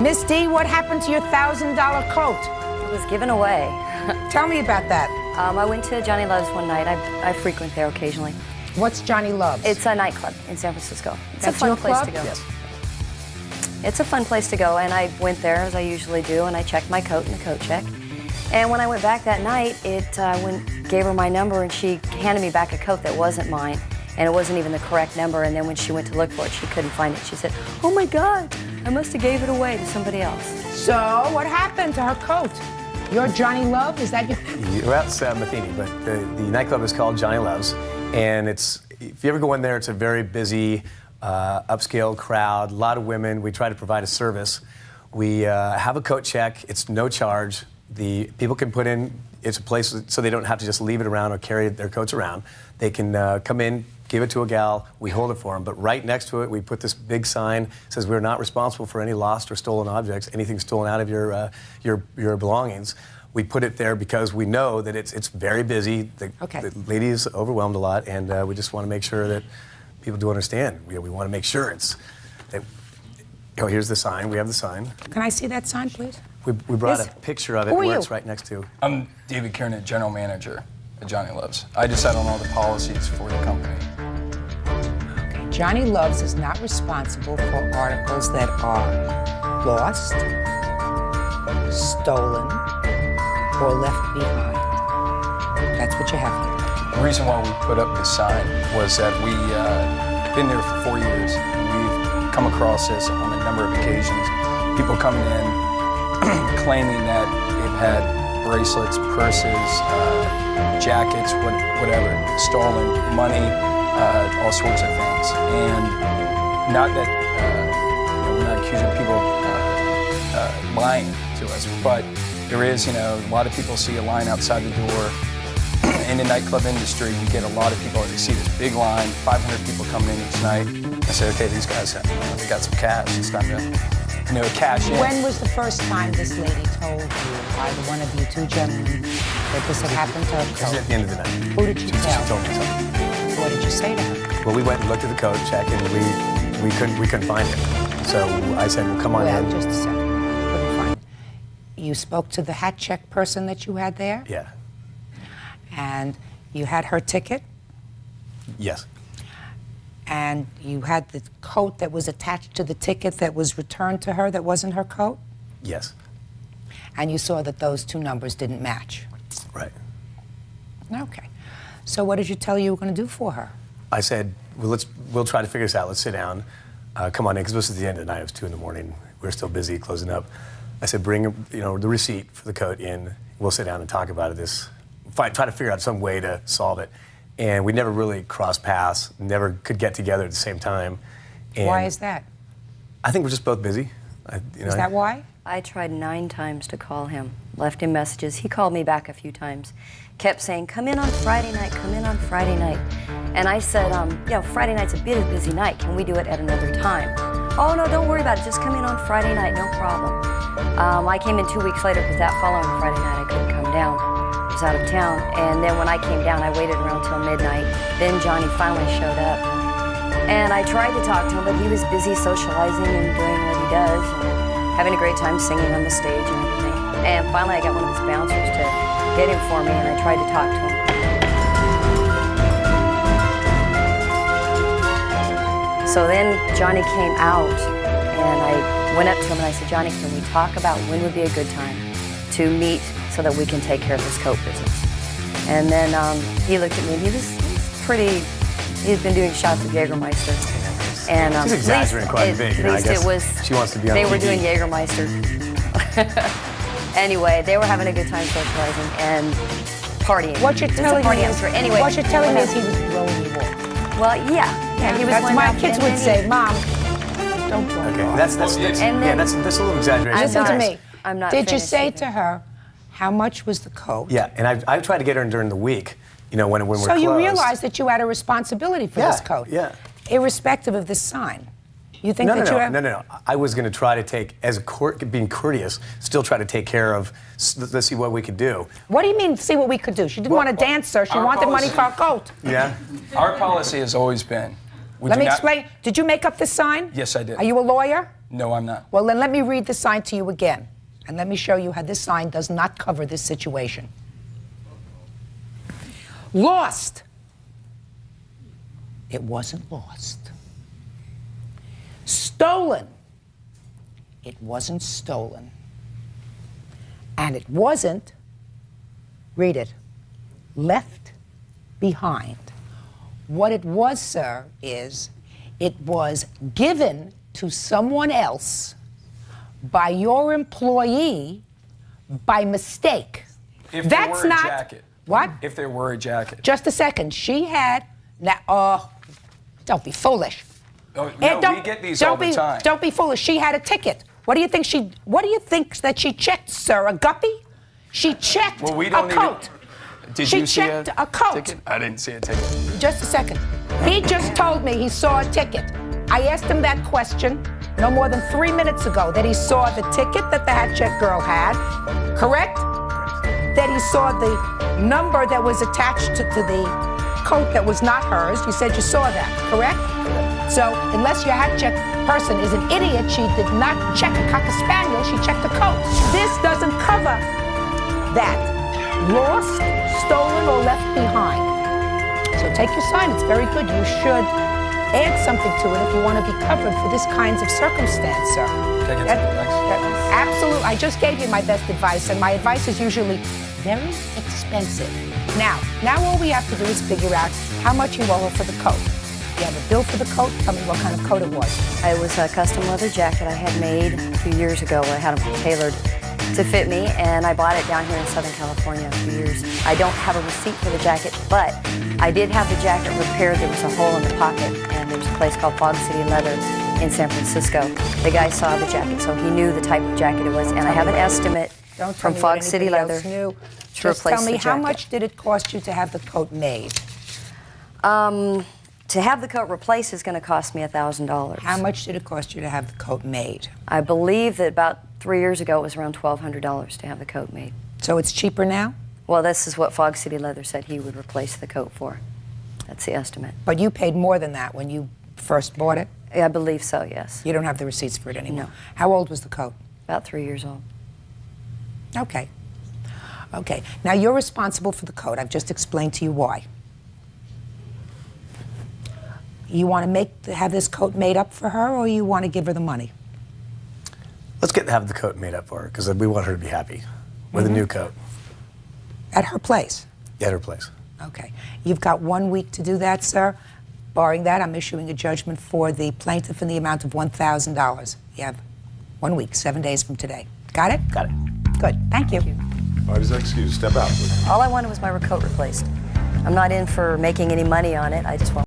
Miss D, what happened to your $1,000 coat? It was given away. Tell me about that. I went to Johnny Love's one night. I frequent there occasionally. What's Johnny Love's? It's a nightclub in San Francisco. It's That's a fun your place club? to go. Yes. It's a fun place to go, and I went there as I usually do, and I checked my coat in the coat check. And when I went back that night, gave her my number, and she handed me back a coat that wasn't mine, and it wasn't even the correct number. And then when she went to look for it, she couldn't find it. She said, "Oh my God, I must have gave it away to somebody else." So what happened to her coat? You're Johnny Love? Is that your... Well, it's Matheny, but the nightclub is called Johnny Love's, and if you ever go in there, it's a very busy, upscale crowd, a lot of women. We try to provide a service. We have a coat check. It's no charge. The people can put in, it's a place so they don't have to just leave it around or carry their coats around. They can come in, give it to a gal, we hold it for them, but right next to it we put this big sign that says we're not responsible for any lost or stolen objects, anything stolen out of your belongings. We put it there because we know that it's very busy. The lady is overwhelmed a lot, and we just want to make sure that people do understand. We want to make sure here's the sign, we have the sign. Can I see that sign, please? We brought a picture of it where it's right next to. I'm David Kiernan, General Manager at Johnny Love's. I decide on all the policies for the company. Okay. Johnny Love's is not responsible for articles that are lost, stolen, or left behind. That's what you have here. The reason why we put up this sign was that we've been there for 4 years, and we've come across this on a number of occasions. People coming in claiming that they've had bracelets, purses, jackets, whatever, stolen money, all sorts of things. And not that we're not accusing people lying to us, but there is, a lot of people see a line outside the door. In the nightclub industry, you get a lot of people that see this big line, 500 people coming in each night. I say, okay, these guys, they got some cash. It's time to cash in. When was the first time this lady told you, either one of you two gentlemen, that this had happened to her coat? This is at the end of the night. Who did you tell? She told me something. What did you say to her? Well, we went and looked at the coat check, and we couldn't find it. So I said, well, come on in. Just a second. Couldn't find it. You spoke to the hat check person that you had there? Yeah. And you had her ticket? Yes. And you had the coat that was attached to the ticket that was returned to her that wasn't her coat? Yes. And you saw that those two numbers didn't match? Right. Okay. So what did you tell her you were going to do for her? I said, well, we'll try to figure this out. Let's sit down. Come on in, because this is the end of the night. It was 2 in the morning. We were still busy closing up. I said, bring the receipt for the coat in. We'll sit down and talk about it. Try to figure out some way to solve it. And we never really crossed paths, never could get together at the same time. And why is that? I think we're just both busy. Is that why? I tried 9 times to call him, left him messages. He called me back a few times, kept saying, come in on Friday night, come in on Friday night. And I said, Friday night's a bit of a busy night. Can we do it at another time? Oh, no, don't worry about it. Just come in on Friday night, no problem. I came in 2 weeks later because that following Friday night I couldn't come down. I was out of town. And then when I came down, I waited around till midnight. Then Johnny finally showed up. And I tried to talk to him, but he was busy socializing and doing what he does and having a great time singing on the stage and everything. And finally I got one of his bouncers to get him for me, and I tried to talk to him. So then Johnny came out, and I went up to him and I said, Johnny, can we talk about when would be a good time to meet so that we can take care of this coat business? And then he looked at me, and he'd been doing shots of Jägermeister. And she's exaggerating quite a bit. At least it was, she wants to be on they TV. were doing Jägermeister. Anyway, they were having a good time socializing and partying. What you're telling me is, anyway, what you're telling me is he was blowing you off. Well, yeah, he was. That's my kids would say, Mom, don't blow me off. That's a little exaggeration. Listen to me. I'm not. Did you say to her, how much was the coat? Yeah, and I've tried to get her in during the week, when we're closed. So you realized that you had a responsibility for this coat? Yeah. Irrespective of this sign. You think No. I was going to try to being courteous, still try to take care of, let's see what we could do. What do you mean, see what we could do? She didn't want to dance, sir. She wanted money for her coat. Yeah? Our policy has always been. Let me explain. Did you make up this sign? Yes, I did. Are you a lawyer? No, I'm not. Well, then let me read the sign to you again. And let me show you how this sign does not cover this situation. Lost. It wasn't lost. Stolen. It wasn't stolen. And it wasn't, read it, left behind. What it was, sir, is it was given to someone else by your employee by mistake. If That's there were a not jacket. What? If there were a jacket. Just a second. She had now. Don't be foolish. Oh, And no, we get these all the time. Don't be foolish. She had a ticket. What do you think that she checked, sir? A guppy? She checked Well, we don't a coat. Did She you see checked a coat. ticket? I didn't see a ticket. Just a second. He just told me he saw a ticket. I asked him that question no more than 3 minutes ago, that he saw the ticket that the hat check girl had, correct? That he saw the number that was attached to the coat that was not hers. You said you saw that, correct? So unless your hat check person is an idiot, she did not check a Cocker Spaniel, she checked a coat. This doesn't cover that. Lost, stolen, or left behind. So take your sign, it's very good. You should add something to it if you want to be covered for this kinds of circumstance, sir. Can I get something next? Absolutely. I just gave you my best advice, and my advice is usually very expensive. Now all we have to do is figure out how much you owe her for the coat. You have a bill for the coat? Tell me what kind of coat it was. It was a custom leather jacket I had made a few years ago. I had them tailored to fit me, and I bought it down here in Southern California a few years. I don't have a receipt for the jacket, but I did have the jacket repaired. There was a hole in the pocket, and there's a place called Fog City Leather in San Francisco. The guy saw the jacket, so he knew the type of jacket it was, and I have an estimate from Fog City Leather to Just replace tell me, the how jacket. much did it cost you to have the coat made? To have the coat replaced is going to cost me $1,000. How much did it cost you to have the coat made? I believe that about 3 years ago it was around $1,200 to have the coat made. So it's cheaper now? Well, this is what Fog City Leather said he would replace the coat for. That's the estimate. But you paid more than that when you first bought it? I believe so, yes. You don't have the receipts for it anymore? No. How old was the coat? About 3 years old. Okay. Okay. Now you're responsible for the coat. I've just explained to you why. You want to have this coat made up for her, or you want to give her the money? Let's have the coat made up for her, because we want her to be happy with a new coat. At her place? At her place. Okay. You've got 1 week to do that, sir. Barring that, I'm issuing a judgment for the plaintiff in the amount of $1,000. You have 1 week, 7 days from today. Got it? Got it. Good. Thank you. All right, excuse, step out, please. All I wanted was my coat replaced. I'm not in for making any money on it. I just want